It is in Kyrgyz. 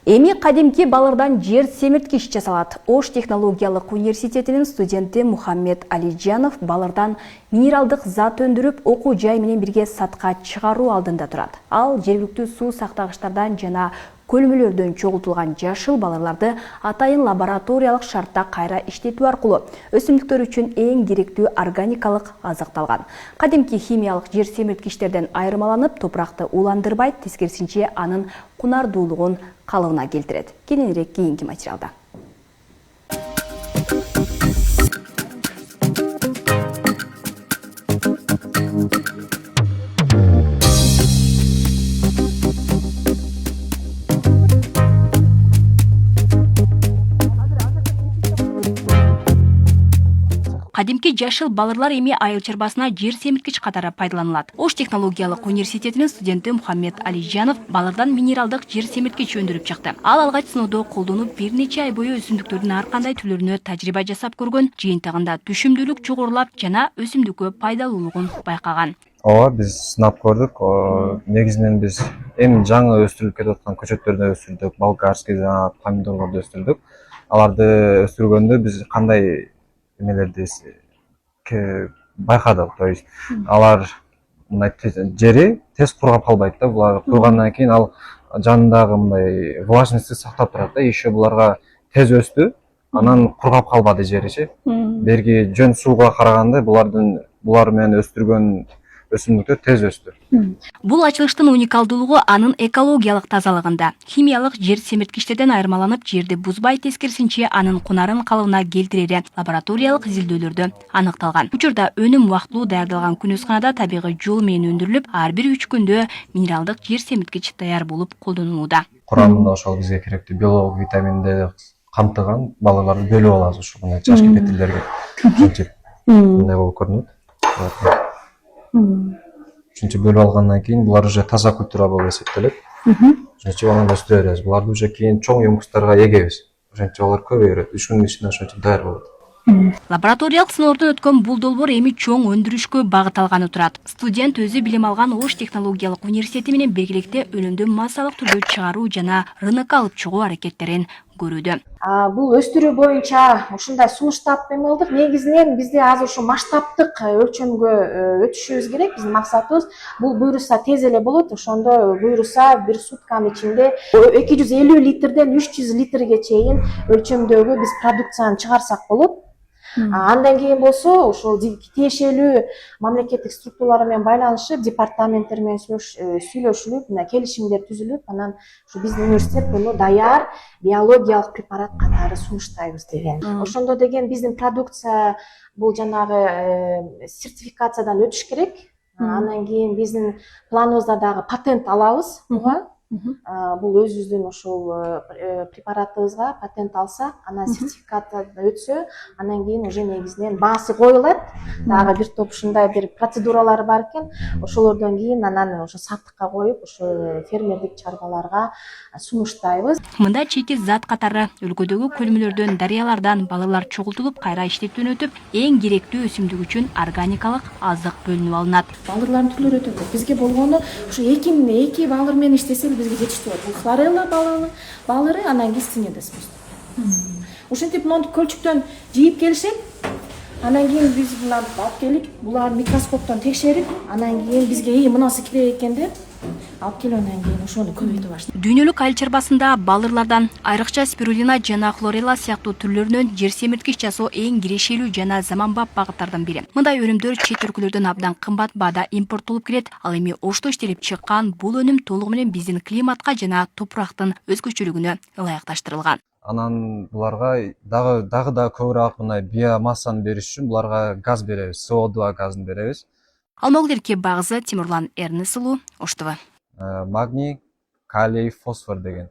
Эми кадимки балырдан жер семирткич жасалат. Ош технологиялык университетинин студенти Мухаммед Алиджанов балырдан минералдык зат өндүрүп, окуу жай менен бирге сатка чыгаруу алдында турат. Ал жергиликтүү суу сактагычтардан жана көлмөлөрдөн чогултулган жашыл балырларды атайын лабораториялык шартта кайра иштетүү аркылуу өсүмдүктөр үчүн эң керектүү органикалык азыкталган. Кадимки химиялык жер семирткичтерден айырмаланып, топуракты ууландырбайт, тескерисинче анын кунардуулугун калыбына келтирет. Кененирээк кийинки материалда. Кадимки жашыл балырлар эми айыл чарбасына жер семирткич катары пайдаланылат. Ош технологиялык университетинин студенти Мухаммед Алиджанов балырдан минералдык жер семирткич өндүрүп чыкты. Ал алгач сыноодо колдонуп, бир нече ай бою өсүмдүктөрдүн ар кандай түрлөрүнө тажрыйба жасап көргөн, жыйынтыгында түшүмдүүлүк жогорулап жана өсүмдүккө пайдалуулугун байкаган. Ооба, биз сынап көрдүк. Негизинен биз эми жаңы өстүрүлүп кетип аткан көчөттөрдү өстүрдүк, болгарский жана помидорлорду өстүрдүк. Аларды өстүргөндө биз кандай эмелерди байкадык. То есть алар мындай жери тез кургап калбайт да. Булар кургандан кийин ал жанындагы мындай влажностьти сактап турат да. Еще буларга тез өстү, анан кургап калбады жеричи. Берги жөн сууга караганда булар менен өстүргөн өсүмдүктөр тез өстү. Бул ачылыштын уникалдуулугу анын экологиялык тазалыгында. Химиялык жер семирткичтерден айырмаланып, жерди бузбай, тескерисинче анын кунарын калыбына келтирери лабораториялык изилдөөлөрдө аныкталган. Учурда өнүм убактылуу даярдалган күнөсканада табигый жол менен өндүрүлүп, ар бир 3 күндө минералдык жер семирткич даяр болуп колдонулууда. Курамында ошол бизге керектүү биологик витаминди камтыган балырларды бөлүп алабыз ушул чаш кепетилдерге. Ушинтип мындай болуп көрүнөт. Ушинче бөлүп алгандан кийин булар уже таза культура болуп эсептелет. Ошентип аны өстүрө беребиз. Буларды уже кийин чоң емкустарга эгебиз. Ошентип алар көбөйөрөт. 3 күндүн ичинде ошентип даяр болот. Лабораториялык сыноодон өткөн бул долбоор эми чоң өндүрүшкө багытталганы турат. Студент өзү билим алган Ош технологиялык университети менен биргеликте өнүмдү массалык түрдө чыгаруу жана рынокко алып чыгуу аракеттерин көрүүдө. Бул өстүрүү боюнча ушундай сунуштап эмелдик. Негизинен бизде азыр ушу масштабтык өлчөмгө өтүшүбүз керек. Биздин максатыбыз бул буйруса тез эле болот. Ошондо буйруса бир сутканын ичинде 250 литрден 300 литрге чейин өлчөмдөгү биз продукцияны чыгарсак болот. Андан кийин болсо ошол тиешелүү мамлекеттик структуралар менен байланышып, департаменттер менен сүйлөшүлүп, мына келишимдер түзүлүп, анан ушу биздин университет буну даяр биологиялык препарат катары сунуштайбыз деген. Ошондо деген биздин продукция бул жанагы сертификациядан өтүш керек. Андан кийин биздин планыбызда дагы патент алабыз буга. Бул өзүбүздүн ошол препаратыбызга патент алсак, анан сертификаттан өтсө, анан кийин уже негизинен баасы коюлат. Дагы бир топ ушундай бир процедуралар бар экен. Ошолордон кийин анан ошо сатыкка коюп, ошо фермердик чарбаларга сунуштайбыз. Мында чеки зат катары өлкөдөгү көлмөлөрдөн, дарыялардан балырлар чогултулуп, кайра иштетүүдөн өтүп, эң керектүү өсүмдүк үчүн органикалык азык бөлүнүп алынат. Балырлардын түрлөрү өтө көп. Бизге болгону ушу эки балыр менен иштесек бизге жетиштүү болот. Бул хлорелла балыры, анан кийин синедес. Ушинтип монтип көлчүктөн жыйып келишет. Анан кийин биз буларды алып келип, буларды микроскоптон текшерип, анан кийин бизге мынасы керек экен деп алып келип, анан кийин ошону көбөйтө баштайбыз. Дүйнөлүк айыл чарбасында балырлардан айрыкча спирулина жана хлорелла сыяктуу түрлөрүнөн жер семирткич жасоо эң кирешелүү жана заманбап багыттардан бири. Мындай өнүмдөр чет өлкөлөрдөн абдан кымбат баада импорттолуп келет. Ал эми Ошто иштелип чыккан бул өнүм толугу менен биздин климатка жана топурактын өзгөчөлүгүнө ылайыкташтырылган. Анан буларга дагы көбүрөөк мындай биомассаны бериш үчүн буларга газ беребиз, CO2 газын беребиз. Алмагүл Багызы, Тимурлан Эрнис уулу, Ош ТВ. Магний, калий, фосфор деген